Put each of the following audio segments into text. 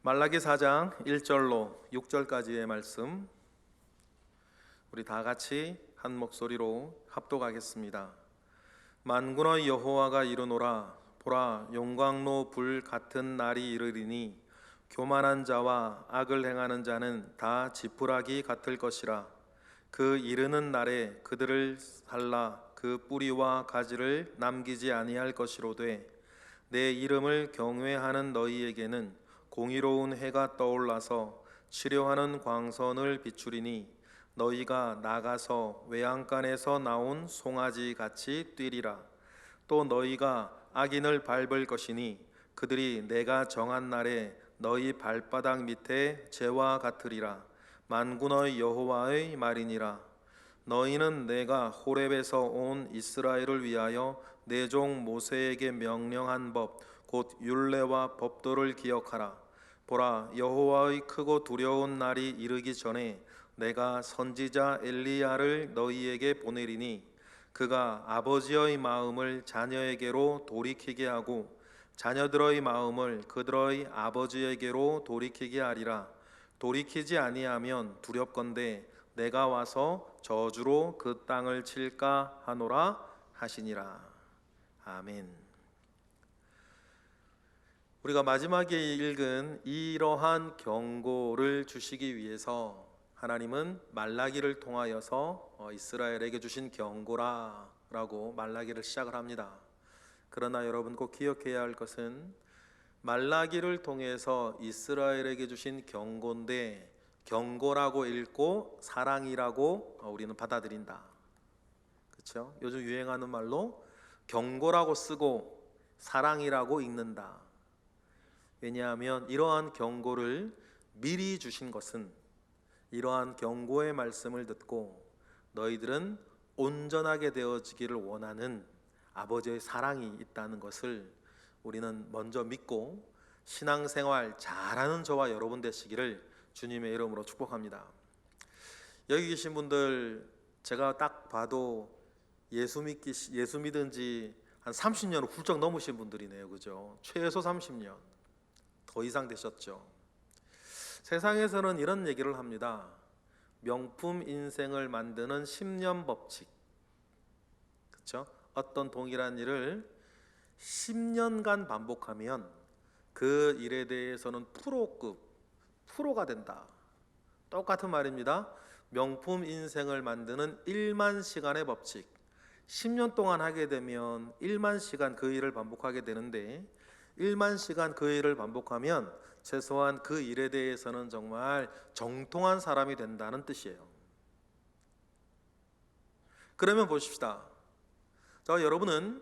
말라기 4장 1절로 6절까지의 말씀, 우리 다 같이 한 목소리로 합독하겠습니다. 만군의 여호와가 이르노라. 보라, 용광로 불 같은 날이 이르리니 교만한 자와 악을 행하는 자는 다 지푸라기 같을 것이라. 그 이르는 날에 그들을 살라 그 뿌리와 가지를 남기지 아니할 것이로되, 내 이름을 경외하는 너희에게는 공의로운 해가 떠올라서 치료하는 광선을 비추리니 너희가 나가서 외양간에서 나온 송아지 같이 뛰리라. 또 너희가 악인을 밟을 것이니 그들이 내가 정한 날에 너희 발바닥 밑에 재와 같으리라. 만군의 여호와의 말이니라. 너희는 내가 호렙에서 온 이스라엘을 위하여 내 종 모세에게 명령한 법 곧 율례와 법도를 기억하라. 보라, 여호와의 크고 두려운 날이 이르기 전에 내가 선지자 엘리야를 너희에게 보내리니 그가 아버지의 마음을 자녀에게로 돌이키게 하고 자녀들의 마음을 그들의 아버지에게로 돌이키게 하리라. 돌이키지 아니하면 두렵건대 내가 와서 저주로 그 땅을 칠까 하노라 하시니라. 아멘. 우리가 마지막에 읽은 이러한 경고를 주시기 위해서 하나님은 말라기를 통하여서 이스라엘에게 주신 경고라라고 말라기를 시작을 합니다. 그러나 여러분 꼭 기억해야 할 것은 말라기를 통해서 이스라엘에게 주신 경고인데, 경고라고 읽고 사랑이라고 우리는 받아들인다. 그렇죠? 요즘 유행하는 말로 경고라고 쓰고 사랑이라고 읽는다. 왜냐하면 이러한 경고를 미리 주신 것은 이러한 경고의 말씀을 듣고 너희들은 온전하게 되어지기를 원하는 아버지의 사랑이 있다는 것을 우리는 먼저 믿고 신앙생활 잘하는 저와 여러분 되시기를 주님의 이름으로 축복합니다. 여기 계신 분들 제가 딱 봐도 예수 믿은 지 한 30년을 훌쩍 넘으신 분들이네요. 그죠? 최소 30년 더 이상 되셨죠. 세상에서는 이런 얘기를 합니다. 명품 인생을 만드는 10년 법칙. 그렇죠? 어떤 동일한 일을 10년간 반복하면 그 일에 대해서는 프로가 된다. 똑같은 말입니다. 명품 인생을 만드는 1만 시간의 법칙. 10년 동안 하게 되면 1만 시간 그 일을 반복하게 되는데 1만 시간 그 일을 반복하면 최소한 그 일에 대해서는 정말 정통한 사람이 된다는 뜻이에요. 그러면 보십시다. 여러분은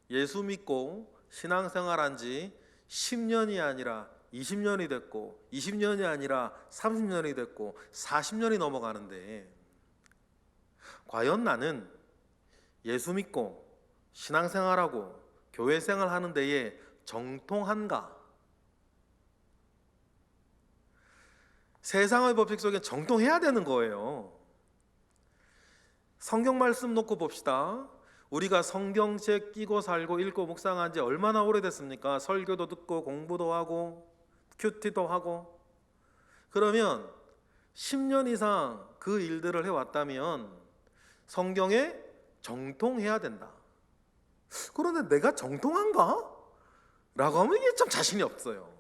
예수 믿고 신앙생활한 지 10년이 아니라 20년이 됐고 20년이 아니라 30년이 됐고 40년이 넘어가는데, 과연 나는 예수 믿고 신앙생활하고 교회생활 하는 데에 정통한가? 세상의 법칙 속에 정통해야 되는 거예요. 성경 말씀 놓고 봅시다. 우리가 성경책 끼고 살고 읽고 묵상한 지 얼마나 오래됐습니까? 설교도 듣고 공부도 하고 큐티도 하고. 그러면 10년 이상 그 일들을 해왔다면 성경에 정통해야 된다. 그런데 내가 정통한가? 라고 하면 이게 참 자신이 없어요.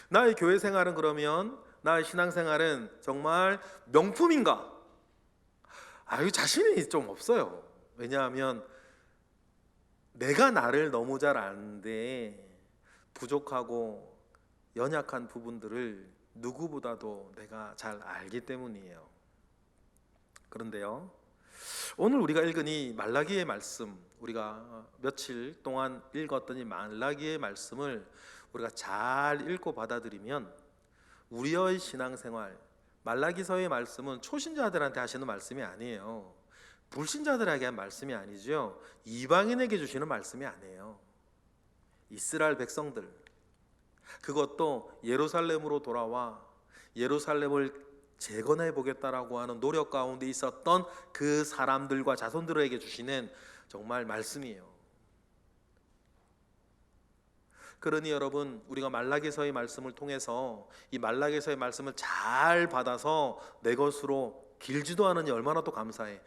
나의 교회 생활은, 그러면 나의 신앙 생활은 정말 명품인가? 자신이 좀 없어요. 왜냐하면 내가 나를 너무 잘 아는데 부족하고 연약한 부분들을 누구보다도 내가 잘 알기 때문이에요. 그런데요, 오늘 우리가 읽은 이 말라기의 말씀, 우리가 며칠 동안 읽었던 이 말라기의 말씀을 우리가 잘 읽고 받아들이면 우리의 신앙생활, 말라기서의 말씀은 초신자들한테 하시는 말씀이 아니에요. 불신자들에게 한 말씀이 아니죠. 이방인에게 주시는 말씀이 아니에요. 이스라엘 백성들, 그것도 예루살렘으로 돌아와 예루살렘을 재건해 보겠다라고 하는 노력 가운데 있었던 그 사람들과 자손들에게 주시는 정말 말씀이에요. 그러니 여러분, 우리가 말라기서의 말씀을 통해서 이 말라기서의 말씀을 잘 받아서 내 것으로 길지도 않으니 얼마나 또 감사해.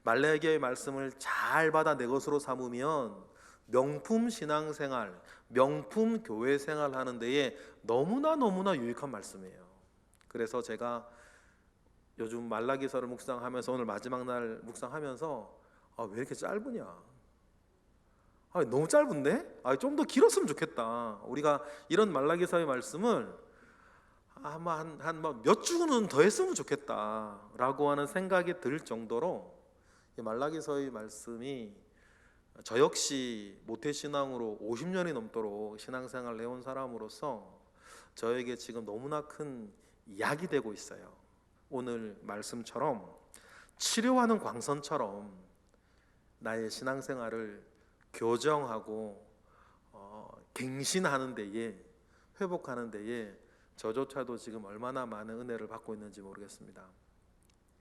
말라기의 말씀을 잘 받아 내 것으로 삼으면 명품 신앙생활, 명품 교회 생활 하는 데에 너무나 유익한 말씀이에요. 그래서 제가 요즘 말라기서를 묵상하면서, 오늘 마지막 날 묵상하면서 왜 이렇게 짧으냐, 너무 짧은데? 좀 더 길었으면 좋겠다. 우리가 이런 말라기서의 말씀을 아마 한 몇 주는 더 했으면 좋겠다라고 하는 생각이 들 정도로 이 말라기서의 말씀이, 저 역시 모태신앙으로 50년이 넘도록 신앙생활을 해온 사람으로서 저에게 지금 너무나 큰 약이 되고 있어요. 오늘 말씀처럼 치료하는 광선처럼 나의 신앙생활을 교정하고 갱신하는 데에, 회복하는 데에 저조차도 지금 얼마나 많은 은혜를 받고 있는지 모르겠습니다.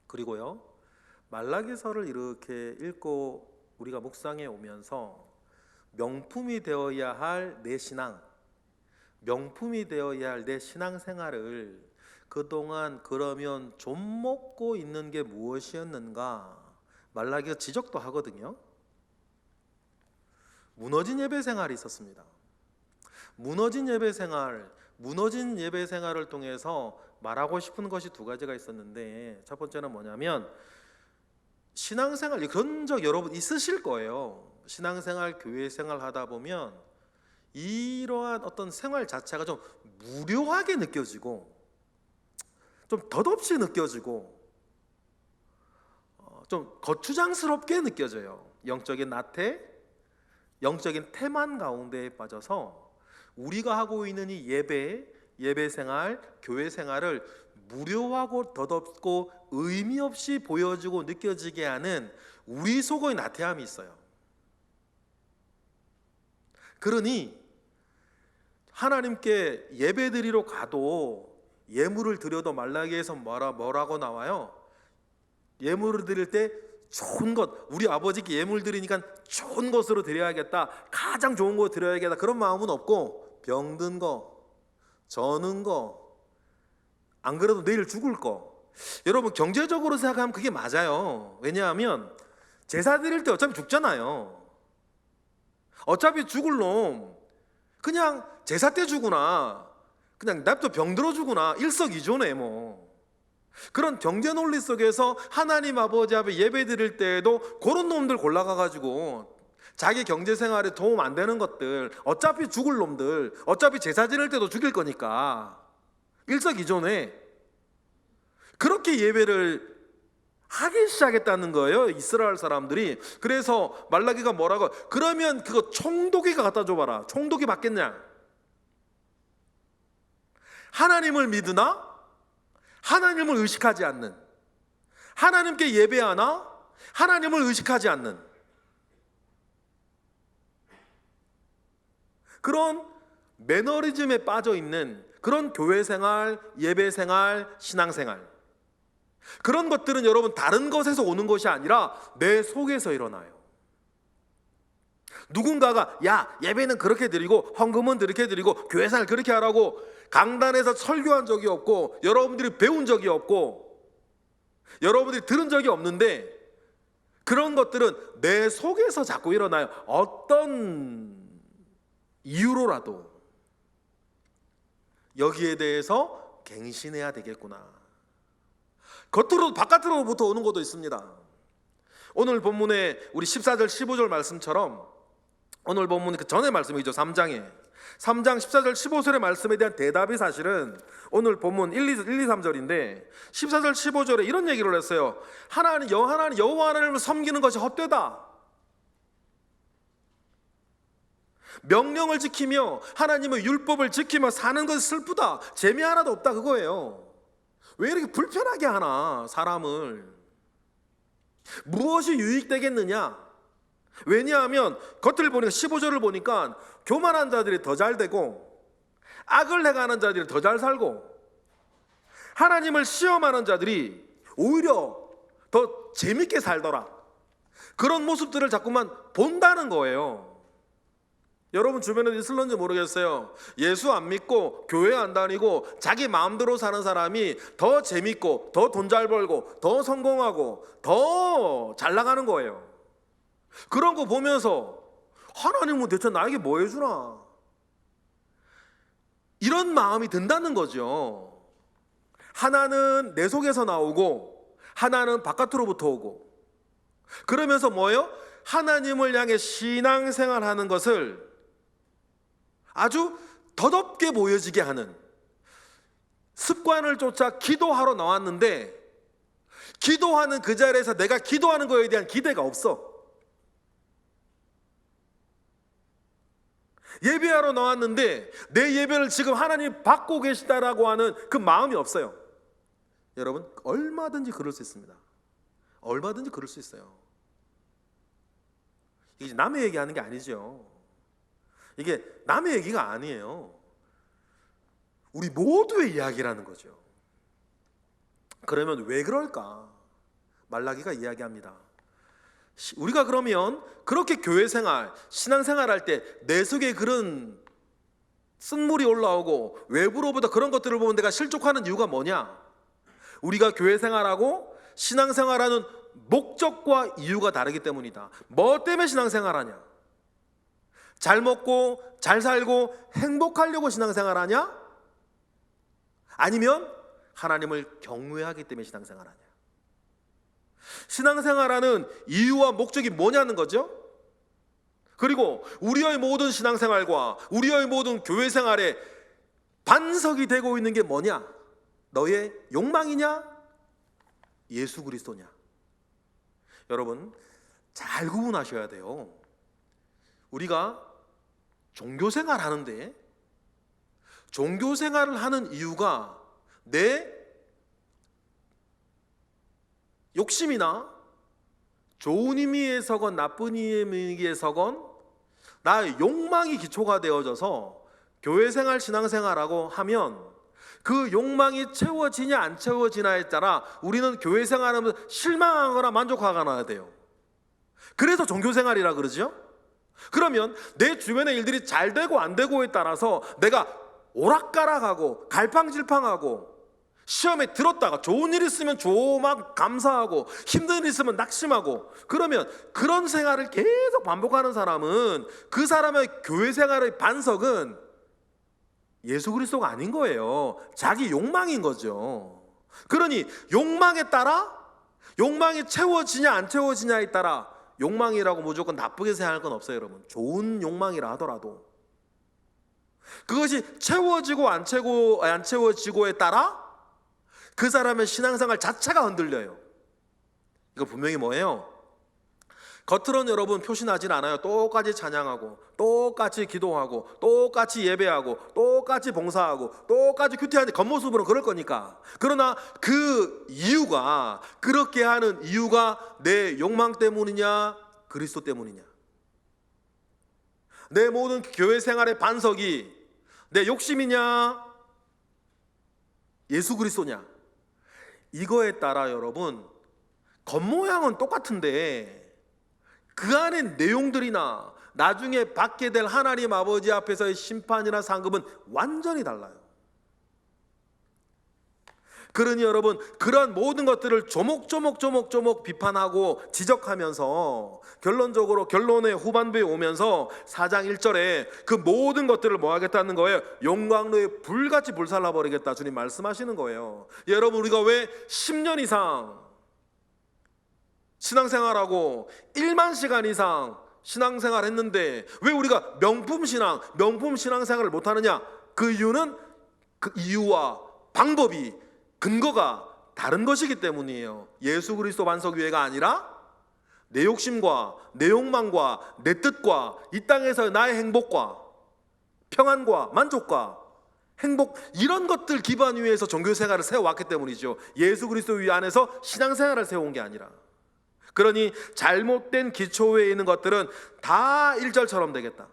그리고요, 말라기서를 이렇게 읽고 우리가 묵상해 오면서 명품이 되어야 할 내 신앙, 명품이 되어야 할 내 신앙생활을 그동안 그러면 좀 먹고 있는 게 무엇이었는가, 말라기가 지적도 하거든요. 무너진 예배 생활이 있었습니다. 무너진 예배 생활을 통해서 말하고 싶은 것이 두 가지가 있었는데, 첫 번째는 뭐냐면, 신앙생활, 그런 적 여러분 있으실 거예요. 신앙생활, 교회생활 하다 보면 이러한 어떤 생활 자체가 좀 무료하게 느껴지고, 좀 덧없이 느껴지고, 좀 거추장스럽게 느껴져요. 영적인 나태, 영적인 태만 가운데에 빠져서 우리가 하고 있는 이 예배 생활, 교회 생활을 무료하고 덧없고 의미 없이 보여지고 느껴지게 하는 우리 속의 나태함이 있어요. 그러니 하나님께 예배드리러 가도, 예물을 드려도 말라기에서 뭐라고 나와요? 예물을 드릴 때 좋은 것, 우리 아버지께 예물 드리니까 좋은 것으로 드려야겠다, 가장 좋은 거 드려야겠다, 그런 마음은 없고, 병든 거, 저는 거, 안 그래도 내일 죽을 거. 여러분, 경제적으로 생각하면 그게 맞아요. 왜냐하면 제사 드릴 때 어차피 죽잖아요. 어차피 죽을 놈 그냥 제사 때 죽으나, 그냥 냅둬 병들어 죽으나 일석이조네 뭐. 그런 경제 논리 속에서 하나님 아버지 앞에 예배 드릴 때에도 그런 놈들 골라가가지고 자기 경제 생활에 도움 안 되는 것들, 어차피 죽을 놈들, 어차피 제사 지낼 때도 죽일 거니까 일석이조네. 그렇게 예배를 하기 시작했다는 거예요, 이스라엘 사람들이. 그래서 말라기가 뭐라고, 그러면 그거 총독이가 갖다 줘봐라. 총독이 받겠냐? 하나님을 믿으나 하나님을 의식하지 않는, 하나님께 예배하나 하나님을 의식하지 않는 그런 매너리즘에 빠져 있는 그런 교회 생활, 예배 생활, 신앙 생활, 그런 것들은 여러분 다른 것에서 오는 것이 아니라 내 속에서 일어나요. 누군가가 야, 예배는 그렇게 드리고 헌금은 그렇게 드리고 교회 생활 그렇게 하라고 강단에서 설교한 적이 없고, 여러분들이 배운 적이 없고, 여러분들이 들은 적이 없는데, 그런 것들은 내 속에서 자꾸 일어나요. 어떤 이유로라도 여기에 대해서 갱신해야 되겠구나. 겉으로, 바깥으로부터 오는 것도 있습니다. 오늘 본문에 우리 14절 15절 말씀처럼, 오늘 본문 그 전의 말씀이죠. 3장 14절 15절의 말씀에 대한 대답이 사실은 오늘 본문 1, 2, 3절인데 14절 15절에 이런 얘기를 했어요. 여호와 하나님을 섬기는 것이 헛되다. 명령을 지키며 하나님의 율법을 지키며 사는 것이 슬프다. 재미 하나도 없다, 그거예요. 왜 이렇게 불편하게 하나, 사람을. 무엇이 유익되겠느냐? 왜냐하면 겉을 보니까, 15절을 보니까 교만한 자들이 더 잘 되고, 악을 행하는 자들이 더 잘 살고, 하나님을 시험하는 자들이 오히려 더 재밌게 살더라. 그런 모습들을 자꾸만 본다는 거예요. 여러분 주변에 있을런지 모르겠어요. 예수 안 믿고 교회 안 다니고 자기 마음대로 사는 사람이 더 재밌고 더 돈 잘 벌고 더 성공하고 더 잘 나가는 거예요. 그런 거 보면서 하나님은 대체 나에게 뭐 해주나, 이런 마음이 든다는 거죠. 하나는 내 속에서 나오고 하나는 바깥으로부터 오고, 그러면서 뭐예요? 하나님을 향해 신앙생활하는 것을 아주 더덥게 보여지게 하는 습관을 쫓아 기도하러 나왔는데, 기도하는 그 자리에서 내가 기도하는 거에 대한 기대가 없어. 예배하러 나왔는데 내 예배를 지금 하나님 받고 계시다라고 하는 그 마음이 없어요. 여러분, 얼마든지 그럴 수 있습니다. 얼마든지 그럴 수 있어요. 이게 남의 얘기하는 게 아니죠. 이게 남의 얘기가 아니에요. 우리 모두의 이야기라는 거죠. 그러면 왜 그럴까? 말라기가 이야기합니다. 우리가 그러면 그렇게 교회 생활, 신앙 생활할 때 내 속에 그런 쓴물이 올라오고 외부로부터 그런 것들을 보면 내가 실족하는 이유가 뭐냐? 우리가 교회 생활하고 신앙 생활하는 목적과 이유가 다르기 때문이다. 뭐 때문에 신앙 생활하냐? 잘 먹고 잘 살고 행복하려고 신앙 생활하냐? 아니면 하나님을 경외하기 때문에 신앙 생활하냐? 신앙 생활하는 이유와 목적이 뭐냐는 거죠. 그리고 우리의 모든 신앙 생활과 우리의 모든 교회 생활에 반석이 되고 있는 게 뭐냐? 너의 욕망이냐? 예수 그리스도냐? 여러분, 잘 구분하셔야 돼요. 우리가 종교 생활 하는데, 종교 생활을 하는 이유가 내 욕심이나 좋은 의미에서건 나쁜 의미에서건 나의 욕망이 기초가 되어져서 교회 생활, 신앙 생활하고 하면 그 욕망이 채워지냐 안 채워지냐에 따라 우리는 교회 생활하면서 실망하거나 만족하거나 돼요. 그래서 종교 생활이라 그러죠. 그러면 내 주변의 일들이 잘 되고 안 되고에 따라서 내가 오락가락하고 갈팡질팡하고, 시험에 들었다가 좋은 일 있으면 조막 감사하고 힘든 일 있으면 낙심하고, 그러면 그런 생활을 계속 반복하는 사람은 그 사람의 교회 생활의 반석은 예수 그리스도가 아닌 거예요. 자기 욕망인 거죠. 그러니 욕망에 따라, 욕망이 채워지냐 안 채워지냐에 따라 욕망이라고 무조건 나쁘게 생각할 건 없어요. 여러분, 좋은 욕망이라 하더라도 그것이 채워지고 안 채워지고에 따라 그 사람의 신앙생활 자체가 흔들려요. 이거 분명히 뭐예요? 겉으로는 여러분 표시나진 않아요. 똑같이 찬양하고 똑같이 기도하고 똑같이 예배하고 똑같이 봉사하고 똑같이 큐티하는데 겉모습으로는 그럴 거니까. 그러나 그 이유가, 그렇게 하는 이유가 내 욕망 때문이냐 그리스도 때문이냐? 내 모든 교회 생활의 반석이 내 욕심이냐 예수 그리스도냐? 이거에 따라 여러분, 겉모양은 똑같은데 그 안에 내용들이나 나중에 받게 될 하나님 아버지 앞에서의 심판이나 상급은 완전히 달라요. 그러니 여러분, 그런 모든 것들을 조목조목 비판하고 지적하면서 결론적으로 결론의 후반부에 오면서 4장 1절에 그 모든 것들을 뭐 하겠다는 거예요? 용광로에 불같이 불살라버리겠다 주님 말씀하시는 거예요. 여러분, 우리가 왜 10년 이상 신앙생활하고 1만 시간 이상 신앙생활 했는데 왜 우리가 명품 신앙생활을 못하느냐? 그 이유는 그 이유와 방법이, 근거가 다른 것이기 때문이에요. 예수 그리스도 반석 위에가 아니라 내 욕심과 내 욕망과 내 뜻과 이 땅에서 나의 행복과 평안과 만족과 행복, 이런 것들 기반 위에서 종교생활을 세워왔기 때문이죠. 예수 그리스도 위 안에서 신앙생활을 세워온 게 아니라. 그러니 잘못된 기초 위에 있는 것들은 다 1절처럼 되겠다.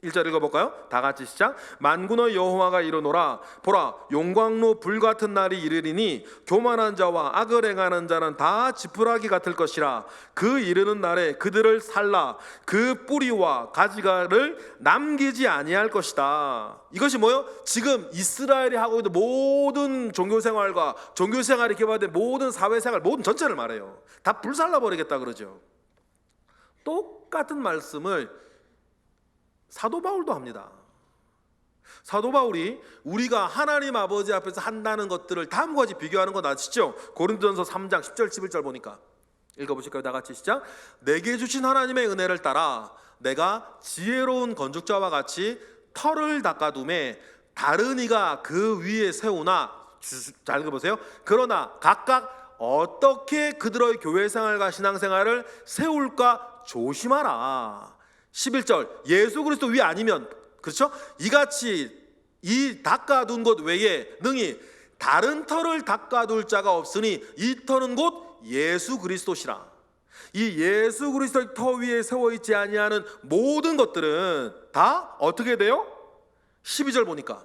1절 읽어볼까요? 다 같이 시작. 만군의 여호와가 이르노라. 보라, 용광로 불같은 날이 이르리니 교만한 자와 악을 행하는 자는 다 지푸라기 같을 것이라. 그 이르는 날에 그들을 살라 그 뿌리와 가지가를 남기지 아니할 것이다. 이것이 뭐요? 지금 이스라엘이 하고 있는 모든 종교생활과 종교생활이 개발된 모든 사회생활, 모든 전체를 말해요. 다 불살라버리겠다 그러죠. 똑같은 말씀을 사도 바울도 합니다. 사도 바울이 우리가 하나님 아버지 앞에서 한다는 것들을 다음과 같이 비교하는 거 아시죠? 고린도전서 3장 10절 11절 보니까 읽어보실까요? 다 같이 시작. 내게 주신 하나님의 은혜를 따라 내가 지혜로운 건축자와 같이 터를 닦아둠에 다른 이가 그 위에 세우나, 잘 읽어보세요. 그러나 각각 어떻게 그들의 교회생활과 신앙생활을 세울까 조심하라. 11절 예수 그리스도 위 아니면, 그렇죠? 이같이 이 닦아둔 것 외에 능히 다른 터를 닦아둘 자가 없으니 이 터는 곧 예수 그리스도시라. 이 예수 그리스도의 터 위에 세워있지 아니하는 모든 것들은 다 어떻게 돼요? 12절 보니까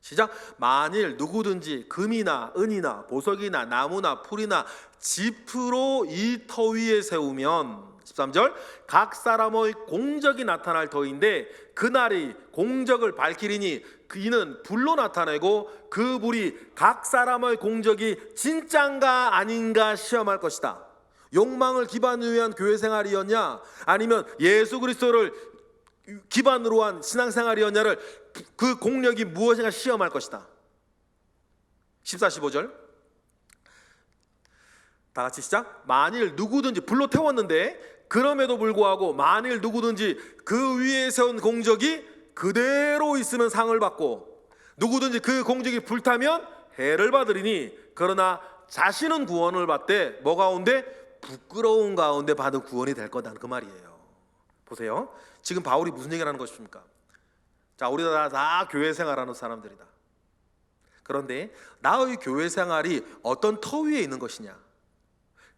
시작. 만일 누구든지 금이나 은이나 보석이나 나무나 풀이나 짚으로 이 터 위에 세우면, 13절, 각 사람의 공적이 나타날 터인데 그날이 공적을 밝히리니 이는 불로 나타내고 그 불이 각 사람의 공적이 진짠가 아닌가 시험할 것이다. 욕망을 기반으로 위한 교회생활이었냐 아니면 예수 그리스도를 기반으로 한 신앙생활이었냐를 그 공력이 무엇인가 시험할 것이다. 14, 15절 다 같이 시작. 만일 누구든지, 불로 태웠는데 그럼에도 불구하고 만일 누구든지 그 위에 세운 공적이 그대로 있으면 상을 받고 누구든지 그 공적이 불타면 해를 받으리니 그러나 자신은 구원을 받되 뭐 가운데? 부끄러운 가운데 받은 구원이 될 거다, 그 말이에요. 보세요. 지금 바울이 무슨 얘기를 하는 것입니까? 자, 우리 다 교회 생활하는 사람들이다. 그런데 나의 교회 생활이 어떤 터 위에 있는 것이냐?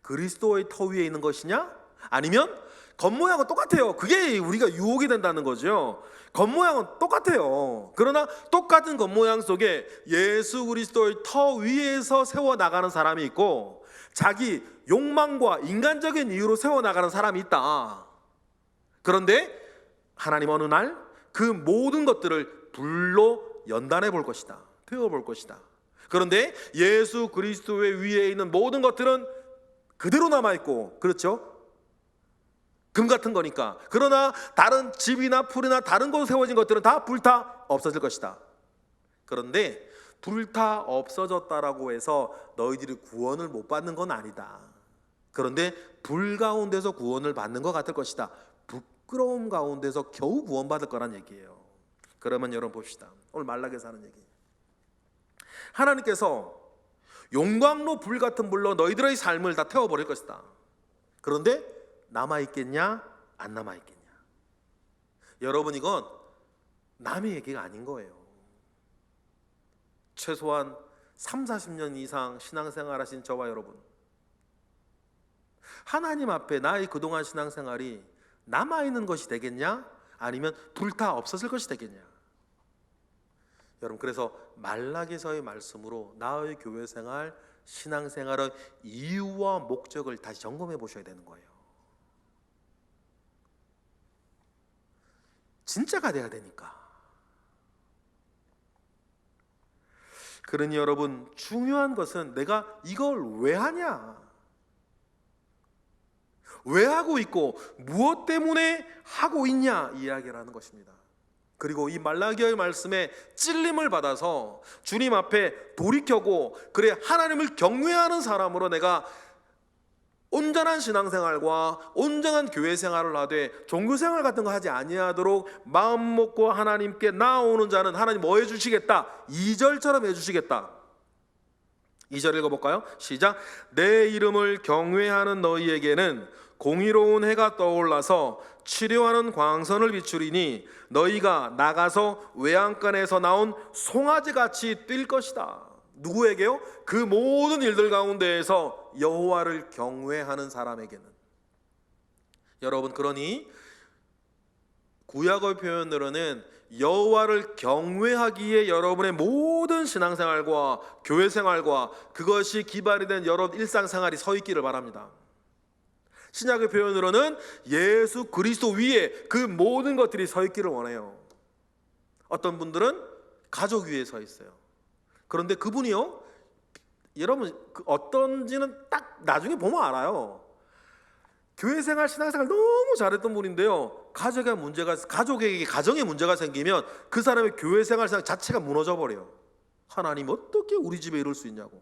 그리스도의 터 위에 있는 것이냐? 아니면 겉모양은 똑같아요. 그게 우리가 유혹이 된다는 거죠. 겉모양은 똑같아요. 그러나 똑같은 겉모양 속에 예수 그리스도의 터 위에서 세워나가는 사람이 있고 자기 욕망과 인간적인 이유로 세워나가는 사람이 있다. 그런데 하나님 어느 날 그 모든 것들을 불로 연단해 볼 것이다. 태워볼 것이다. 그런데 예수 그리스도의 위에 있는 모든 것들은 그대로 남아있고, 그렇죠? 금 같은 거니까. 그러나 다른 집이나 풀이나 다른 곳에 세워진 것들은 다 불타 없어질 것이다. 그런데 불타 없어졌다라고 해서 너희들이 구원을 못 받는 건 아니다. 그런데 불 가운데서 구원을 받는 것 같을 것이다. 부끄러움 가운데서 겨우 구원받을 거란 얘기예요. 그러면 여러분 봅시다. 오늘 말락에서 하는 얘기. 하나님께서 용광로 불 같은 불로 너희들의 삶을 다 태워버릴 것이다. 그런데 남아있겠냐? 안 남아있겠냐? 여러분, 이건 남의 얘기가 아닌 거예요. 최소한 3, 40년 이상 신앙생활 하신 저와 여러분, 하나님 앞에 나의 그동안 신앙생활이 남아있는 것이 되겠냐? 아니면 불타 없어질 것이 되겠냐? 여러분, 그래서 말라기서의 말씀으로 나의 교회생활, 신앙생활의 이유와 목적을 다시 점검해 보셔야 되는 거예요. 진짜가 돼야 되니까. 그러니 여러분, 중요한 것은 내가 이걸 왜 하냐? 왜 하고 있고 무엇 때문에 하고 있냐 이야기를 하는 것입니다. 그리고 이 말라기의 말씀에 찔림을 받아서 주님 앞에 돌이켜고 그래 하나님을 경외하는 사람으로 내가 온전한 신앙생활과 온전한 교회생활을 하되 종교생활 같은 거 하지 아니하도록 마음 먹고 하나님께 나아오는 자는 하나님 뭐 해주시겠다? 2절처럼 해주시겠다. 2절 읽어볼까요? 시작. 내 이름을 경외하는 너희에게는 공의로운 해가 떠올라서 치료하는 광선을 비추리니 너희가 나가서 외양간에서 나온 송아지같이 뛸 것이다. 누구에게요? 그 모든 일들 가운데에서 여호와를 경외하는 사람에게는. 여러분, 그러니 구약의 표현으로는 여호와를 경외하기에 여러분의 모든 신앙생활과 교회생활과 그것이 기반이 된 여러분 일상생활이 서 있기를 바랍니다. 신약의 표현으로는 예수 그리스도 위에 그 모든 것들이 서 있기를 원해요. 어떤 분들은 가족 위에 서 있어요. 그런데 그분이요, 여러분 어떤지는 딱 나중에 보면 알아요. 교회생활, 신앙생활 너무 잘했던 분인데요, 가정에 문제가 생기면 그 사람의 교회생활 자체가 무너져 버려요. 하나님 어떻게 우리 집에 이럴 수 있냐고.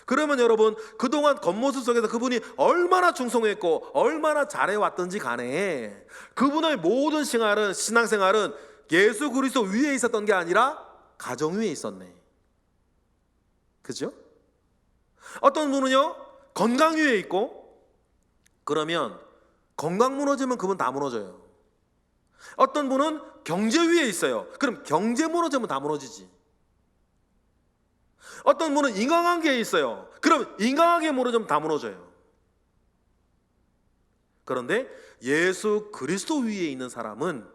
그러면 여러분 그동안 겉모습 속에서 그분이 얼마나 충성했고 얼마나 잘해왔던지 간에 그분의 모든 신앙생활은 예수 그리스도 위에 있었던 게 아니라 가정 위에 있었네. 그죠? 어떤 분은요 건강 위에 있고, 그러면 건강 무너지면 그분 다 무너져요. 어떤 분은 경제 위에 있어요. 그럼 경제 무너지면 다 무너지지. 어떤 분은 인간관계에 있어요. 그럼 인간관계 무너지면 다 무너져요. 그런데 예수 그리스도 위에 있는 사람은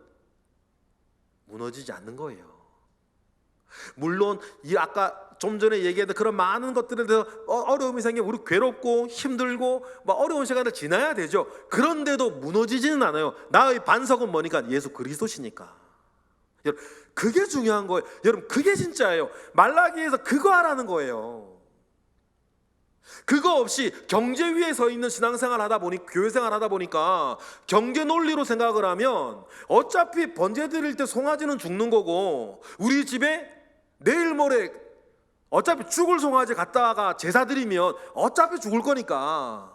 무너지지 않는 거예요. 물론 이 아까 좀 전에 얘기했던 그런 많은 것들에 대해서 어려움이 생기면 우리 괴롭고 힘들고 막 어려운 시간을 지나야 되죠. 그런데도 무너지지는 않아요. 나의 반석은 뭐니까? 예수 그리스도시니까. 여러분 그게 중요한 거예요. 여러분 그게 진짜예요. 말라기에서 그거 하라는 거예요. 그거 없이 경제 위에 서 있는 신앙생활 하다 보니, 교회생활 하다 보니까 경제 논리로 생각을 하면 어차피 번제 드릴 때 송아지는 죽는 거고, 우리 집에 내일 모레 어차피 죽을 송아지 갖다가 제사 드리면 어차피 죽을 거니까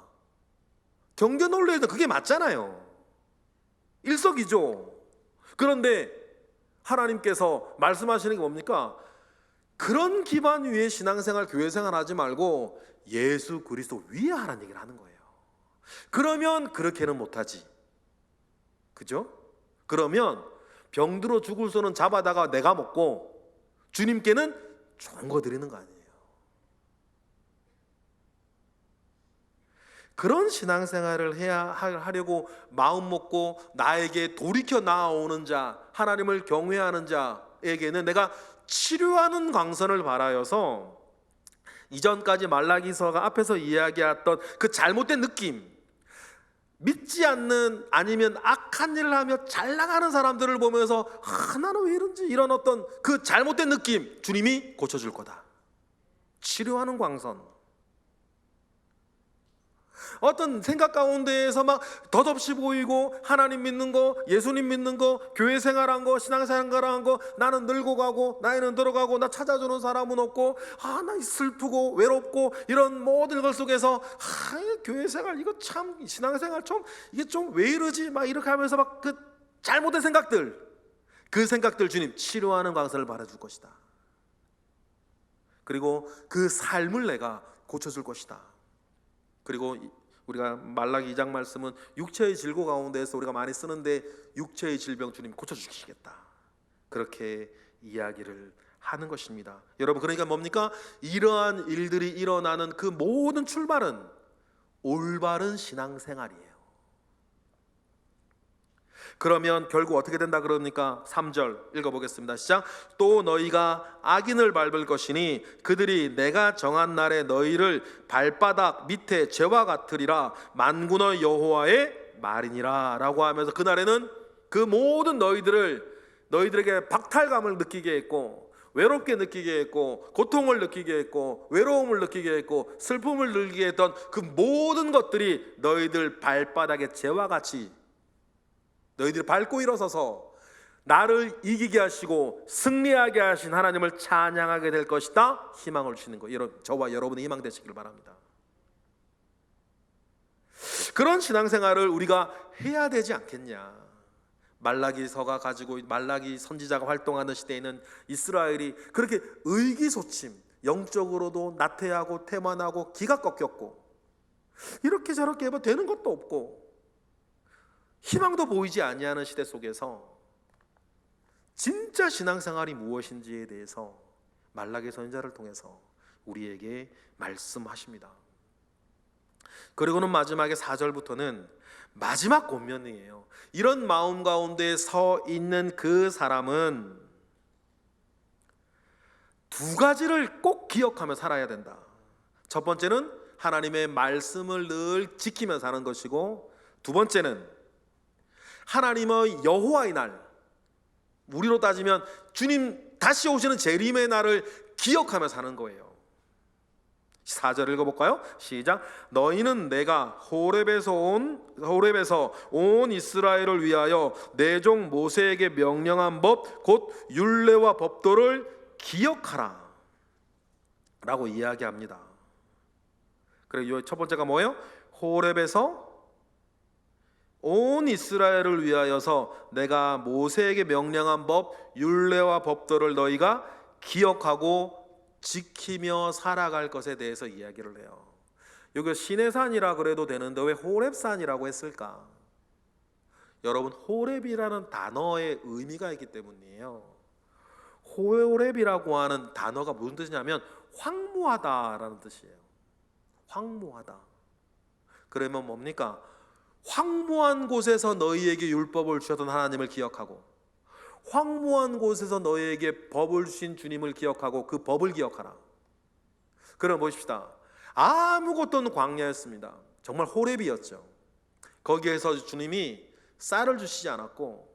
경제 논리에도 그게 맞잖아요. 일석이조. 그런데 하나님께서 말씀하시는 게 뭡니까? 그런 기반 위에 신앙생활, 교회생활 하지 말고 예수 그리스도 위에 하라는 얘기를 하는 거예요. 그러면 그렇게는 못하지. 그죠? 그러면 병들어 죽을 소는 잡아다가 내가 먹고 주님께는 좋은 거 드리는 거 아니에요. 그런 신앙생활을 하려고 마음 먹고 나에게 돌이켜 나아오는 자, 하나님을 경외하는 자에게는 내가 치료하는 광선을 발하여서 이전까지 말라기서가 앞에서 이야기했던 그 잘못된 느낌, 믿지 않는 아니면 악한 일을 하며 잘 나가는 사람들을 보면서 나는 왜 이런지, 이런 어떤 그 잘못된 느낌 주님이 고쳐줄 거다. 치료하는 광선. 어떤 생각 가운데에서 막 덧없이 보이고 하나님 믿는 거, 예수님 믿는 거, 교회 생활한 거, 신앙생활한 거, 나는 늙어 가고 나이는 들어가고 나 찾아주는 사람은 없고 나 슬프고 외롭고 이런 모든 것 속에서 교회 생활 이거 참, 신앙생활 좀 이게 좀 왜 이러지 막 이렇게 하면서 막 그 잘못된 생각들, 그 생각들 주님 치료하는 광선을 바라줄 것이다. 그리고 그 삶을 내가 고쳐줄 것이다. 그리고 우리가 말라기 2장 말씀은 육체의 질고 가운데에서 우리가 많이 쓰는데 육체의 질병 주님 고쳐주시겠다, 그렇게 이야기를 하는 것입니다. 여러분 그러니까 뭡니까? 이러한 일들이 일어나는 그 모든 출발은 올바른 신앙생활이에요. 그러면 결국 어떻게 된다 그러니까 3절 읽어보겠습니다. 시작. 또 너희가 악인을 밟을 것이니 그들이 내가 정한 날에 너희를 발바닥 밑에 재와 같으리라 만군의 여호와의 말이니라 라고 하면서 그날에는 그 모든 너희들에게 박탈감을 느끼게 했고 외롭게 느끼게 했고 고통을 느끼게 했고 외로움을 느끼게 했고 슬픔을 느끼게 했던 그 모든 것들이 너희들 발바닥의 재와 같이 너희들이 밟고 일어서서 나를 이기게 하시고 승리하게 하신 하나님을 찬양하게 될 것이다, 희망을 주시는 거예요. 저와 여러분의 희망 되시길 바랍니다. 그런 신앙생활을 우리가 해야 되지 않겠냐. 말라기서가 가지고 말라기 선지자가 활동하는 시대에는 이스라엘이 그렇게 의기소침, 영적으로도 나태하고 태만하고 기가 꺾였고 이렇게 저렇게 해봐 되는 것도 없고 희망도 보이지 아니하는 시대 속에서 진짜 신앙생활이 무엇인지에 대해서 말라기 선지자를 통해서 우리에게 말씀하십니다. 그리고는 마지막에 4절부터는 마지막 권면이에요. 이런 마음 가운데 서 있는 그 사람은 두 가지를 꼭 기억하며 살아야 된다. 첫 번째는 하나님의 말씀을 늘 지키며 사는 것이고, 두 번째는 하나님의 여호와의 날, 우리로 따지면 주님 다시 오시는 재림의 날을 기억하며 사는 거예요. 4절 읽어볼까요? 시작. 너희는 내가 호렙에서 온 이스라엘을 위하여 내 종 모세에게 명령한 법 곧 율례와 법도를 기억하라 라고 이야기합니다. 그리고 첫 번째가 뭐예요? 호렙에서 온 이스라엘을 위하여서 내가 모세에게 명령한 법 율례와 법도를 너희가 기억하고 지키며 살아갈 것에 대해서 이야기를 해요. 여기 시내산이라 그래도 되는데 왜 호렙산이라고 했을까? 여러분, 호렙이라는 단어의 의미가 있기 때문이에요. 호렙이라고 하는 단어가 무슨 뜻이냐면 황무하다라는 뜻이에요. 황무하다. 그러면 뭡니까? 황무한 곳에서 너희에게 율법을 주셨던 하나님을 기억하고, 황무한 곳에서 너희에게 법을 주신 주님을 기억하고 그 법을 기억하라. 그럼 보십시다. 아무것도 없는 광야였습니다. 정말 호렙이었죠. 거기에서 주님이 쌀을 주시지 않았고,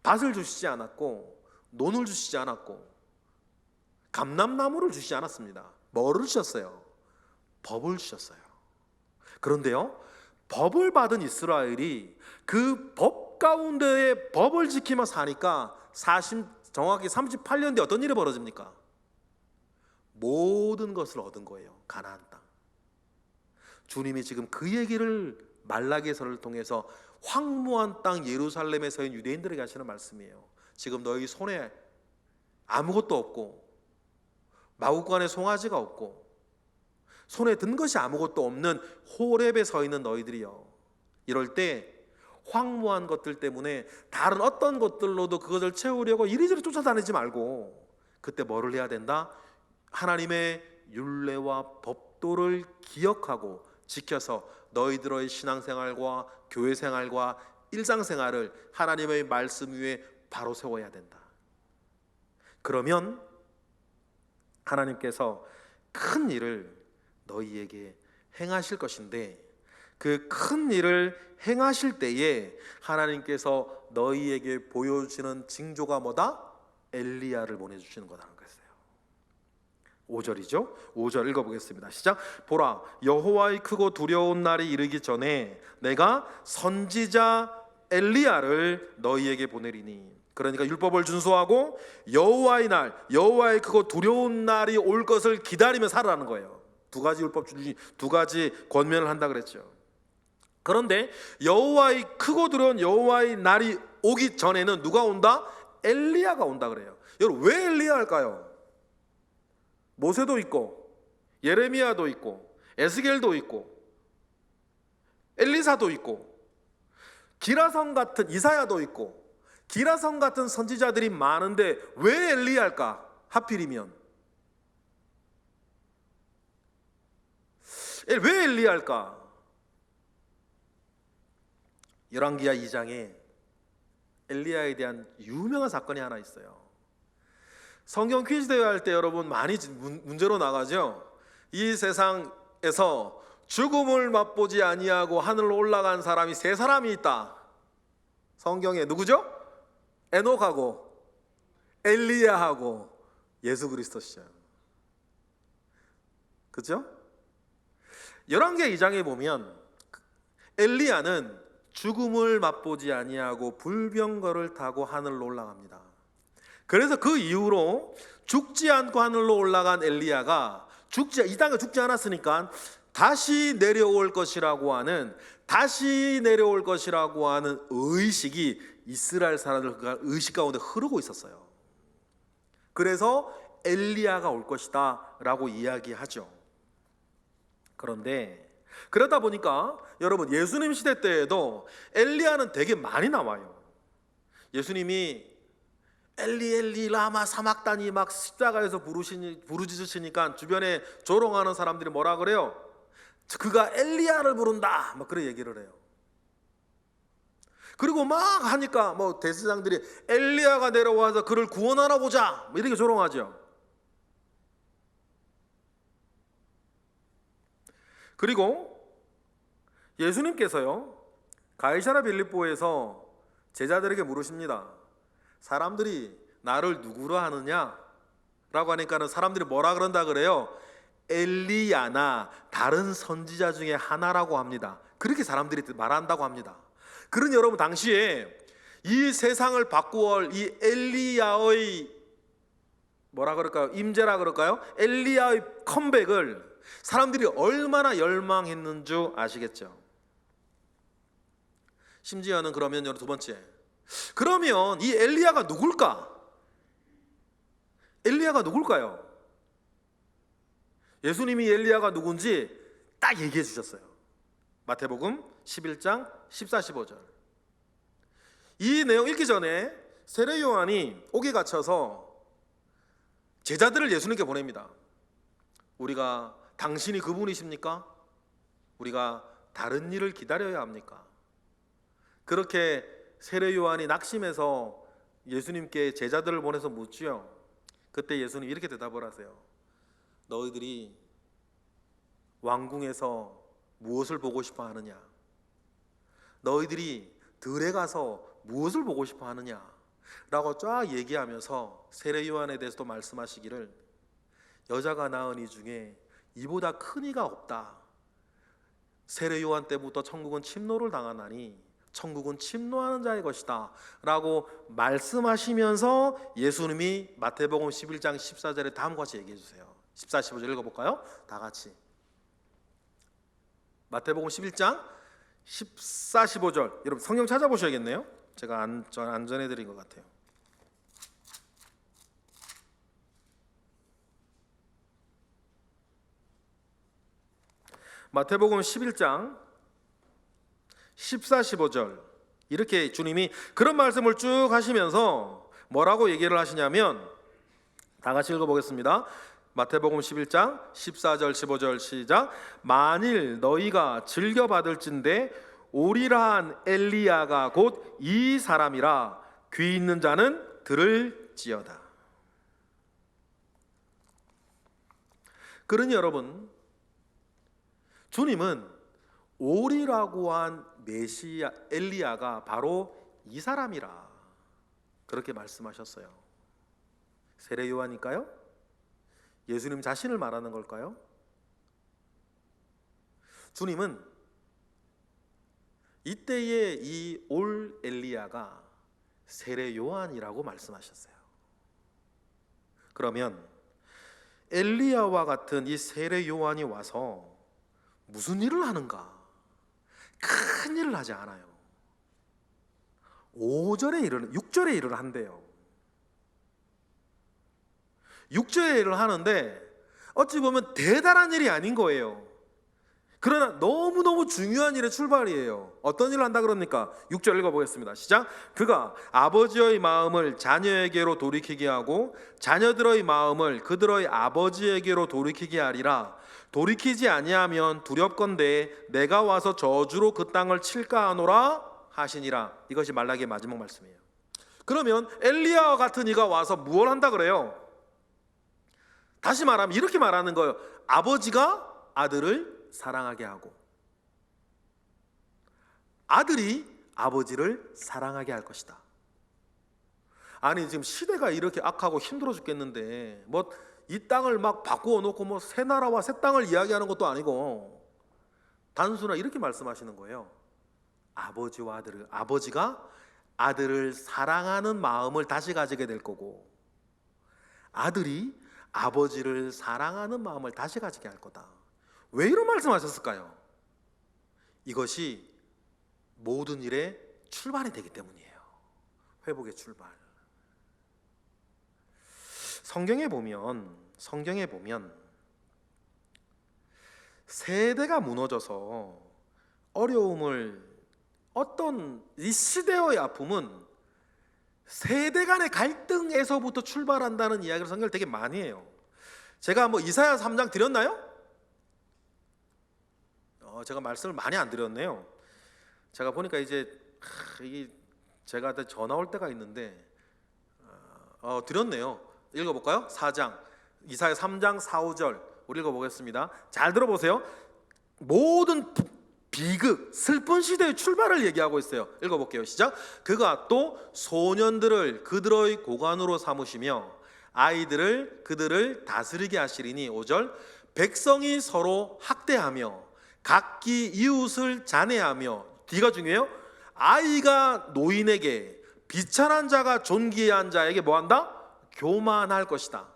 밭을 주시지 않았고, 논을 주시지 않았고, 감람나무를 주시지 않았습니다. 뭐를 주셨어요? 법을 주셨어요. 그런데요, 법을 받은 이스라엘이 그 법 가운데에 법을 지키며 사니까 정확히 38년 뒤에 어떤 일이 벌어집니까? 모든 것을 얻은 거예요. 가나안 땅. 주님이 지금 그 얘기를 말라기서를 통해서 황무한 땅 예루살렘에 서 있는 유대인들에게 하시는 말씀이에요. 지금 너희 손에 아무것도 없고 마구간에 송아지가 없고 손에 든 것이 아무것도 없는 호렙에 서 있는 너희들이요, 이럴 때 황무한 것들 때문에 다른 어떤 것들로도 그것을 채우려고 이리저리 쫓아다니지 말고, 그때 뭐를 해야 된다? 하나님의 율례와 법도를 기억하고 지켜서 너희들의 신앙생활과 교회생활과 일상생활을 하나님의 말씀 위에 바로 세워야 된다. 그러면 하나님께서 큰 일을 너희에게 행하실 것인데, 그 큰 일을 행하실 때에 하나님께서 너희에게 보여주시는 징조가 뭐다? 엘리야를 보내주시는 거라는 거예요. 5절이죠. 5절 읽어보겠습니다. 시작. 보라, 여호와의 크고 두려운 날이 이르기 전에 내가 선지자 엘리야를 너희에게 보내리니. 그러니까 율법을 준수하고 여호와의 날, 여호와의 크고 두려운 날이 올 것을 기다리며 살아라는 거예요. 두 가지 율법 주시, 두 가지 권면을 한다 그랬죠. 그런데 여호와의 크고 두려운 여호와의 날이 오기 전에는 누가 온다? 엘리야가 온다 그래요. 여러분, 왜 엘리야일까요? 모세도 있고 예레미야도 있고 에스겔도 있고 엘리사도 있고 기라성 같은 이사야도 있고 기라성 같은 선지자들이 많은데 왜 엘리야일까? 하필이면 왜 엘리야일까? 열왕기하 2장에 엘리야에 대한 유명한 사건이 하나 있어요. 성경 퀴즈 대회 할 때 여러분 많이 문제로 나가죠. 이 세상에서 죽음을 맛보지 아니하고 하늘로 올라간 사람이 세 사람이 있다. 성경에 누구죠? 에녹하고 엘리야하고 예수 그리스도시죠. 그렇죠? 열왕기하 2장에 보면 엘리야는 죽음을 맛보지 아니하고 불병거를 타고 하늘로 올라갑니다. 그래서 그 이후로 죽지 않고 하늘로 올라간 엘리야가 이 땅에 죽지 않았으니까 다시 내려올 것이라고 하는 의식이 이스라엘 사람들 의식 가운데 흐르고 있었어요. 그래서 엘리야가 올 것이다 라고 이야기하죠. 그런데 그러다 보니까 여러분, 예수님 시대 때에도 엘리야는 되게 많이 나와요. 예수님이 엘리 엘리 라마 사막다니 막 십자가에서 부르짖으시니까 주변에 조롱하는 사람들이 뭐라 그래요? 그가 엘리야를 부른다 막 그런 얘기를 해요. 그리고 막 하니까 뭐 대제사장들이 엘리야가 내려와서 그를 구원하러 보자 뭐 이렇게 조롱하죠. 그리고 예수님께서요 가이사랴 빌립보에서 제자들에게 물으십니다. 사람들이 나를 누구로 하느냐? 라고 하니까는 사람들이 뭐라 그런다 그래요? 엘리야나 다른 선지자 중에 하나라고 합니다. 그렇게 사람들이 말한다고 합니다. 그러니 여러분 당시에 이 세상을 바꾸어 이 엘리야의 뭐라 그럴까요? 임재라 그럴까요? 엘리야의 컴백을 사람들이 얼마나 열망했는 줄 아시겠죠? 심지어는 그러면 두 번째, 그러면 이 엘리야가 누굴까? 엘리야가 누굴까요? 예수님이 엘리야가 누군지 딱 얘기해 주셨어요. 마태복음 11장 14, 15절. 이 내용 읽기 전에 세례 요한이 옥에 갇혀서 제자들을 예수님께 보냅니다. 우리가 당신이 그분이십니까? 우리가 다른 일을 기다려야 합니까? 그렇게 세례 요한이 낙심해서 예수님께 제자들을 보내서 묻지요. 그때 예수님 이렇게 대답을 하세요. 너희들이 왕궁에서 무엇을 보고 싶어 하느냐? 너희들이 들에 가서 무엇을 보고 싶어 하느냐? 라고 쫙 얘기하면서 세례 요한에 대해서도 말씀하시기를 여자가 낳은 이 중에 이보다 큰 이가 없다. 세례 요한 때부터 천국은 침노를 당하나니 천국은 침노하는 자의 것이다 라고 말씀하시면서 예수님이 마태복음 11장 14절에 다음과 같이 얘기해 주세요. 14, 15절 읽어볼까요? 다 같이. 마태복음 11장 14, 15절. 여러분 성경 찾아보셔야겠네요. 제가 안 전해드린 것 같아요. 마태복음 11장 14, 15절 이렇게 주님이 그런 말씀을 쭉 하시면서 뭐라고 얘기를 하시냐면 다 같이 읽어보겠습니다. 마태복음 11장 14절 15절 시작. 만일 너희가 즐겨받을진대 오리라 한 엘리야가 곧 이 사람이라 귀 있는 자는 들을지어다. 그러니 여러분 주님은 오리라고 한 메시아 엘리야가 바로 이 사람이라 그렇게 말씀하셨어요. 세례 요한일까요? 예수님 자신을 말하는 걸까요? 주님은 이때의 이 올 엘리야가 세례 요한이라고 말씀하셨어요. 그러면 엘리야와 같은 이 세례 요한이 와서 무슨 일을 하는가? 큰 일을 하지 않아요. 6절의 일을 한대요. 6절의 일을 하는데 어찌 보면 대단한 일이 아닌 거예요. 그러나 너무너무 중요한 일의 출발이에요. 어떤 일을 한다 그럽니까? 6절 읽어보겠습니다. 시작. 그가 아버지의 마음을 자녀에게로 돌이키게 하고 자녀들의 마음을 그들의 아버지에게로 돌이키게 하리라. 돌이키지 아니하면 두렵건대 내가 와서 저주로 그 땅을 칠까 하노라 하시니라. 이것이 말라기의 마지막 말씀이에요. 그러면 엘리야와 같은 이가 와서 무엇을 한다 그래요? 다시 말하면 이렇게 말하는 거예요. 아버지가 아들을 사랑하게 하고 아들이 아버지를 사랑하게 할 것이다. 아니 지금 시대가 이렇게 악하고 힘들어 죽겠는데 뭐 이 땅을 막 바꾸어 놓고 뭐 새 나라와 새 땅을 이야기하는 것도 아니고 단순하게 이렇게 말씀하시는 거예요. 아버지가 아들을 사랑하는 마음을 다시 가지게 될 거고 아들이 아버지를 사랑하는 마음을 다시 가지게 할 거다. 왜 이런 말씀하셨을까요? 이것이 모든 일의 출발이 되기 때문이에요. 회복의 출발. 성경에 보면 세대가 무너져서 어려움을 어떤 이 시대의 아픔은 세대 간의 갈등에서부터 출발한다는 이야기를 성경을 되게 많이 해요. 제가 뭐 이사야 3장 드렸나요? 제가 말씀을 많이 안 드렸네요. 제가 보니까 이제 이게 제가 전화 올 때가 있는데 드렸네요. 읽어볼까요? 4장 이사야 3장 4, 5절 우리 읽어보겠습니다. 잘 들어보세요. 모든 비극, 슬픈 시대의 출발을 얘기하고 있어요. 읽어볼게요. 시작. 그가 또 소년들을 그들의 고관으로 삼으시며 아이들을 그들을 다스리게 하시리니 5절 백성이 서로 학대하며 각기 이웃을 잔해하며 D가 중요해요. 아이가 노인에게 비천한 자가 존귀한 자에게 뭐한다? 교만할 것이다.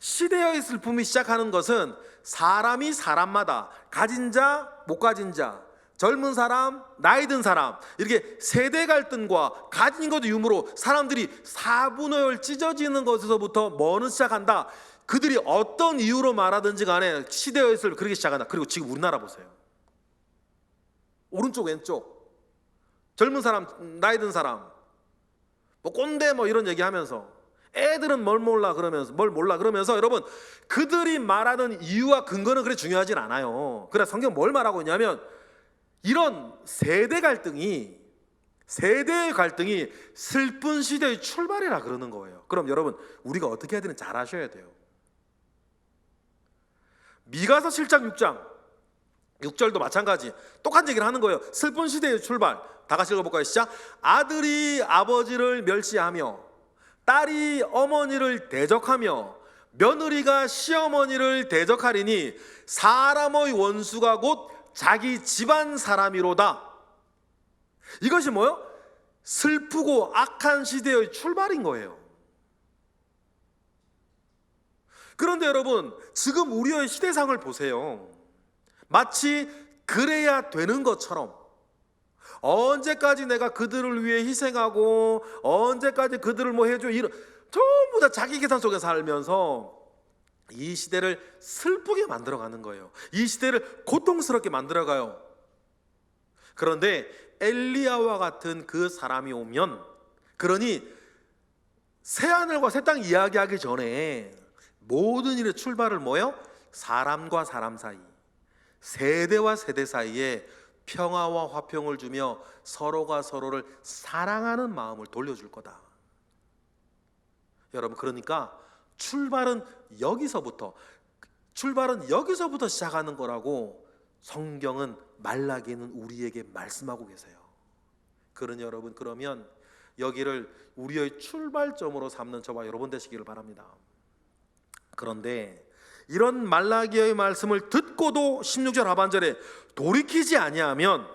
시대의 슬픔이 시작하는 것은 사람이 사람마다 가진 자, 못 가진 자, 젊은 사람, 나이 든 사람 이렇게 세대 갈등과 가진 것의 유무로 사람들이 사분오열 찢어지는 것에서부터 뭐는 시작한다. 그들이 어떤 이유로 말하든지 간에 시대의 슬픔을 그렇게 시작한다. 그리고 지금 우리나라 보세요. 오른쪽 왼쪽 젊은 사람, 나이 든 사람 뭐 꼰대 뭐 이런 얘기하면서 애들은 뭘 몰라 그러면서 여러분 그들이 말하는 이유와 근거는 그렇게 중요하진 않아요. 그래서 성경 뭘 말하고 있냐면 이런 세대의 갈등이 슬픈 시대의 출발이라 그러는 거예요. 그럼 여러분 우리가 어떻게 해야 되는지 잘 아셔야 돼요. 미가서 7장 6절도 마찬가지 똑같은 얘기를 하는 거예요. 슬픈 시대의 출발. 다 같이 읽어볼까요? 시작. 아들이 아버지를 멸시하며 딸이 어머니를 대적하며 며느리가 시어머니를 대적하리니 사람의 원수가 곧 자기 집안 사람이로다. 이것이 뭐요? 슬프고 악한 시대의 출발인 거예요. 그런데 여러분 지금 우리의 시대상을 보세요. 마치 그래야 되는 것처럼 언제까지 내가 그들을 위해 희생하고 언제까지 그들을 뭐 해줘 전부 다 자기 계산 속에 살면서 이 시대를 슬프게 만들어가는 거예요. 이 시대를 고통스럽게 만들어가요. 그런데 엘리야와 같은 그 사람이 오면 그러니 새하늘과 새 땅 이야기하기 전에 모든 일의 출발을 뭐예요? 사람과 사람 사이, 세대와 세대 사이에 평화와 화평을 주며 서로가 서로를 사랑하는 마음을 돌려줄 거다. 여러분 그러니까 출발은 여기서부터 시작하는 거라고 성경은 말라기는 우리에게 말씀하고 계세요. 그러니 여러분 그러면 여기를 우리의 출발점으로 삼는 저와 여러분 되시기를 바랍니다. 그런데 이런 말라기의 말씀을 듣고도 16절 하반절에 돌이키지 아니하면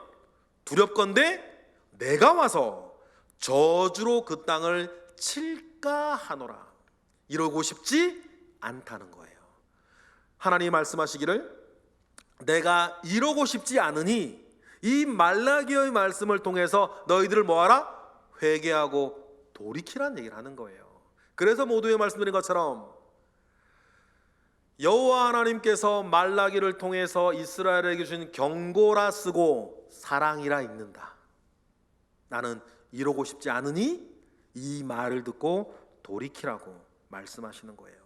두렵건대 내가 와서 저주로 그 땅을 칠까 하노라. 이러고 싶지 않다는 거예요. 하나님이 말씀하시기를 내가 이러고 싶지 않으니 이 말라기의 말씀을 통해서 너희들을 뭐하라? 회개하고 돌이키라는 얘기를 하는 거예요. 그래서 모두의 말씀드린 것처럼 여호와 하나님께서 말라기를 통해서 이스라엘에게 주신 경고라 쓰고 사랑이라 읽는다. 나는 이러고 싶지 않으니 이 말을 듣고 돌이키라고 말씀하시는 거예요.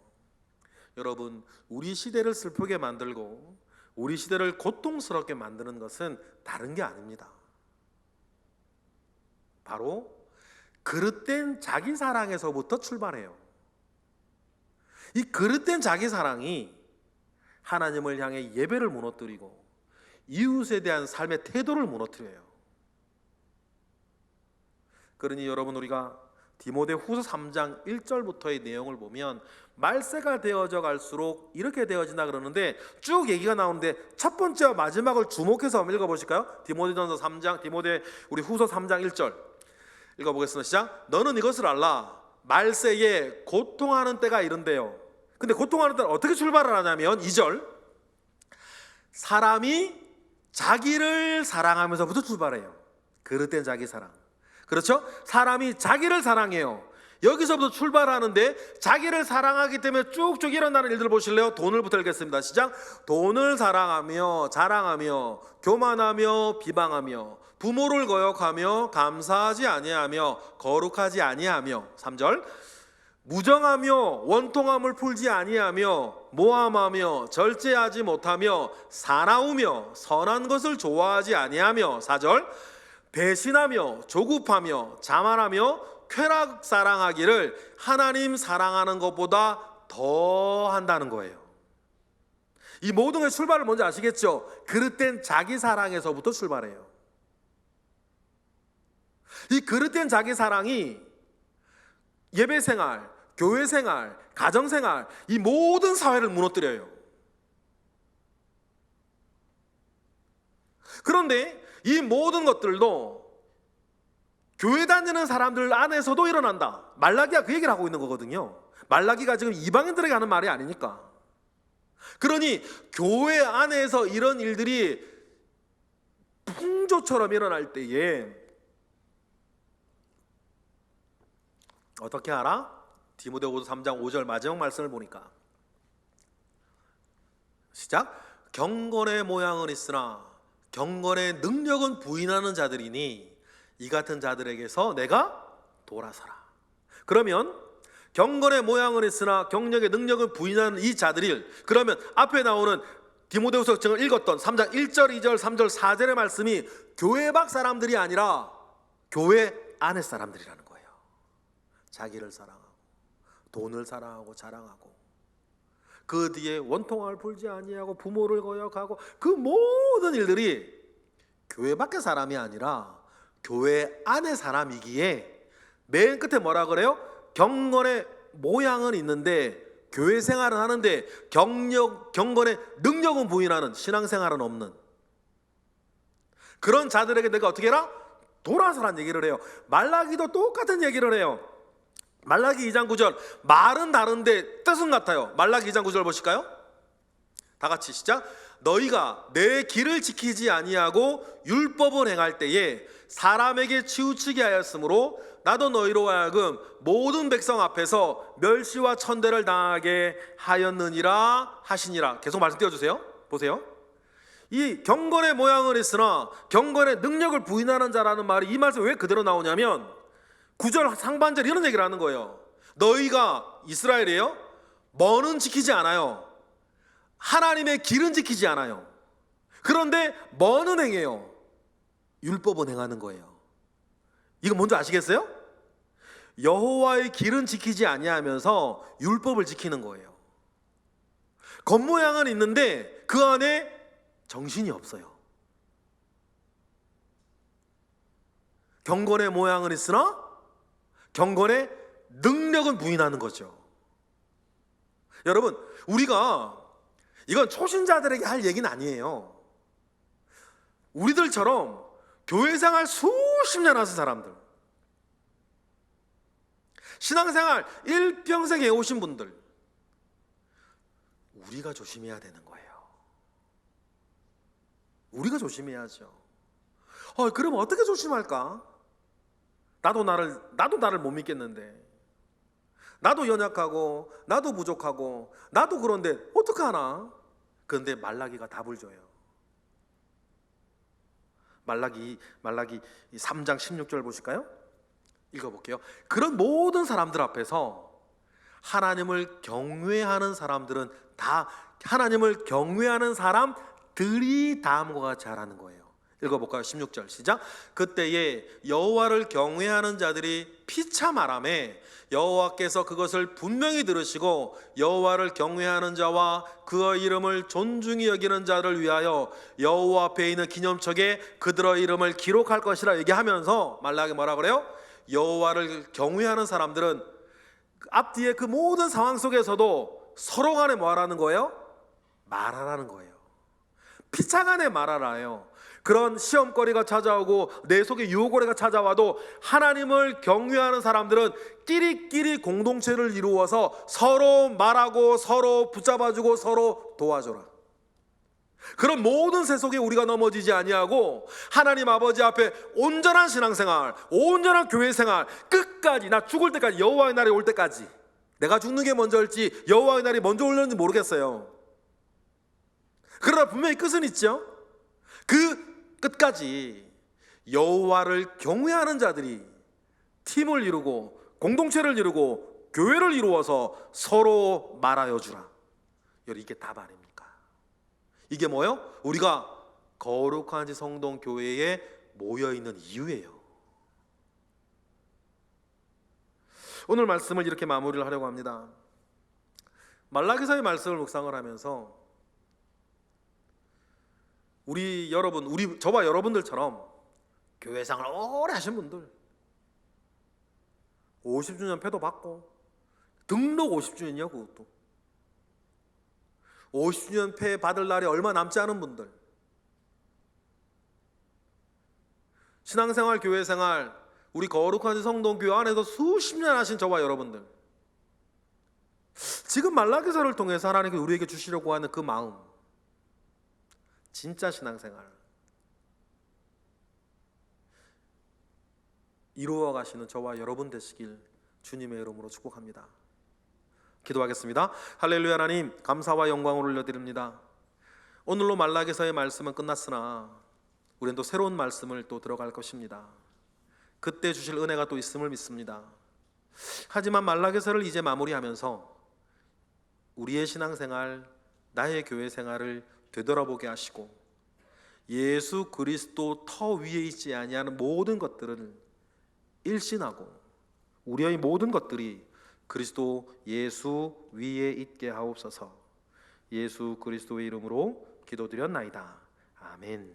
여러분 우리 시대를 슬프게 만들고 우리 시대를 고통스럽게 만드는 것은 다른 게 아닙니다. 바로 그릇된 자기 사랑에서부터 출발해요. 이 그릇된 자기 사랑이 하나님을 향해 예배를 무너뜨리고 이웃에 대한 삶의 태도를 무너뜨려요. 그러니 여러분 우리가 디모데후서 3장 1절부터의 내용을 보면 말세가 되어져 갈수록 이렇게 되어진다 그러는데 쭉 얘기가 나오는데 첫 번째와 마지막을 주목해서 한번 읽어보실까요? 디모데전서 3장 우리 후서 3장 1절 읽어보겠습니다. 시작. 너는 이것을 알라. 말세에 고통하는 때가 이른데요. 근데 고통하는 때는 어떻게 출발을 하냐면 2절 사람이 자기를 사랑하면서부터 출발해요. 그릇된 자기 사랑. 그렇죠? 사람이 자기를 사랑해요. 여기서부터 출발하는데 자기를 사랑하기 때문에 쭉쭉 일어나는 일들 보실래요? 돈을부터 읽겠습니다. 시작. 돈을 사랑하며 자랑하며 교만하며 비방하며 부모를 거역하며 감사하지 아니하며 거룩하지 아니하며 3절 무정하며 원통함을 풀지 아니하며 모함하며 절제하지 못하며 사나우며 선한 것을 좋아하지 아니하며 4절 배신하며 조급하며 자만하며 쾌락 사랑하기를 하나님 사랑하는 것보다 더 한다는 거예요. 이 모든 게 출발을 먼저 아시겠죠? 그릇된 자기 사랑에서부터 출발해요. 이 그릇된 자기 사랑이 예배 생활, 교회 생활, 가정 생활, 이 모든 사회를 무너뜨려요. 그런데 이 모든 것들도 교회 다니는 사람들 안에서도 일어난다. 말라기가 그 얘기를 하고 있는 거거든요. 말라기가 지금 이방인들에게 하는 말이 아니니까. 그러니 교회 안에서 이런 일들이 풍조처럼 일어날 때에 어떻게 알아? 디모데후서 3장 5절 마지막 말씀을 보니까 시작. 경건의 모양은 있으나 경건의 능력은 부인하는 자들이니 이 같은 자들에게서 내가 돌아서라. 그러면 경건의 모양은 있으나 경력의 능력은 부인하는 이 자들이, 그러면 앞에 나오는 디모데후서 제가 읽었던 3장 1절 2절 3절 4절의 말씀이 교회 밖 사람들이 아니라 교회 안의 사람들이라는 거예요. 자기를 사랑하고 돈을 사랑하고 자랑하고 그 뒤에 원통함을 풀지 아니하고 부모를 거역하고 그 모든 일들이 교회 밖의 사람이 아니라 교회 안의 사람이기에 맨 끝에 뭐라 그래요? 경건의 모양은 있는데 교회 생활은 하는데 경건의 능력은 부인하는, 신앙생활은 없는 그런 자들에게 내가 어떻게 해라? 돌아서란 얘기를 해요. 말라기도 똑같은 얘기를 해요. 말라기 2장 9절 말은 다른데 뜻은 같아요. 말라기 2장 9절 보실까요? 다 같이 시작. 너희가 내 길을 지키지 아니하고 율법을 행할 때에 사람에게 치우치게 하였으므로 나도 너희로 하여금 모든 백성 앞에서 멸시와 천대를 당하게 하였느니라 하시니라. 계속 말씀 띄워주세요. 보세요. 이 경건의 모양을 있으나 경건의 능력을 부인하는 자라는 말이 이 말씀이 왜 그대로 나오냐면 9절 상반절 이런 얘기를 하는 거예요. 너희가 이스라엘이에요. 뭐는 지키지 않아요. 하나님의 길은 지키지 않아요. 그런데 뭐는 행해요. 율법은 행하는 거예요. 이거 뭔지 아시겠어요? 여호와의 길은 지키지 아니하면서 율법을 지키는 거예요. 겉모양은 있는데 그 안에 정신이 없어요. 경건의 모양은 있으나 경건의 능력은 부인하는 거죠. 여러분, 우리가 이건 초신자들에게 할 얘기는 아니에요. 우리들처럼 교회생활 수십 년 하신 사람들, 신앙생활 일평생 해오신 분들, 우리가 조심해야 되는 거예요. 우리가 조심해야죠. 그럼 어떻게 조심할까? 나도 나를 못 믿겠는데, 나도 연약하고 나도 부족하고 나도 그런데 어떡하나? 그런데 말라기가 답을 줘요. 말라기 3장 16절 보실까요? 읽어볼게요. 그런 모든 사람들 앞에서 하나님을 경외하는 사람들은 다 하나님을 경외하는 사람들이 다음과 같이 하라는 거예요. 읽어볼까요? 16절 시작. 그때에 여호와를 경외하는 자들이 피차 말하매 여호와께서 그것을 분명히 들으시고 여호와를 경외하는 자와 그의 이름을 존중히 여기는 자를 위하여 여호와 앞에 있는 기념책에 그들의 이름을 기록할 것이라 얘기하면서 말라기 뭐라 그래요? 여호와를 경외하는 사람들은 앞뒤에 그 모든 상황 속에서도 서로 간에 뭐 하라는 거예요? 말하라는 거예요. 피차 간에 말하라요. 그런 시험거리가 찾아오고 내 속에 유혹거리가 찾아와도 하나님을 경외하는 사람들은 끼리끼리 공동체를 이루어서 서로 말하고 서로 붙잡아주고 서로 도와줘라. 그런 모든 세속에 우리가 넘어지지 아니하고 하나님 아버지 앞에 온전한 신앙생활, 온전한 교회생활, 끝까지 나 죽을 때까지, 여호와의 날이 올 때까지, 내가 죽는 게 먼저일지 여호와의 날이 먼저 올는지 모르겠어요. 그러나 분명히 끝은 있죠. 그 끝까지 여호와를 경외하는 자들이 팀을 이루고 공동체를 이루고 교회를 이루어서 서로 말하여 주라. 여러분, 이게 답 아닙니까? 이게 뭐요? 우리가 거룩한 성동 교회에 모여 있는 이유예요. 오늘 말씀을 이렇게 마무리를 하려고 합니다. 말라기서의 말씀을 묵상을 하면서 저와 여러분들처럼 교회 생활 오래 하신 분들, 50주년 패도 받고 등록 50주년이요. 그것도 50주년 패 받을 날이 얼마 남지 않은 분들, 신앙생활, 교회생활, 우리 거룩한 성동교회 안에서 수십 년 하신 저와 여러분들, 지금 말라기서를 통해서 하나님께 우리에게 주시려고 하는 그 마음, 진짜 신앙생활 이루어 가시는 저와 여러분 되시길 주님의 이름으로 축복합니다. 기도하겠습니다. 할렐루야. 하나님, 감사와 영광을 올려드립니다. 오늘로 말라기서의 말씀은 끝났으나 우리는 또 새로운 말씀을 또 들어갈 것입니다. 그때 주실 은혜가 또 있음을 믿습니다. 하지만 말라기서를 이제 마무리하면서 우리의 신앙생활, 나의 교회 생활을 되돌아보게 하시고 예수 그리스도 터 위에 있지 아니하는 모든 것들을 일신하고 우리의 모든 것들이 그리스도 예수 위에 있게 하옵소서. 예수 그리스도의 이름으로 기도드렸나이다. 아멘.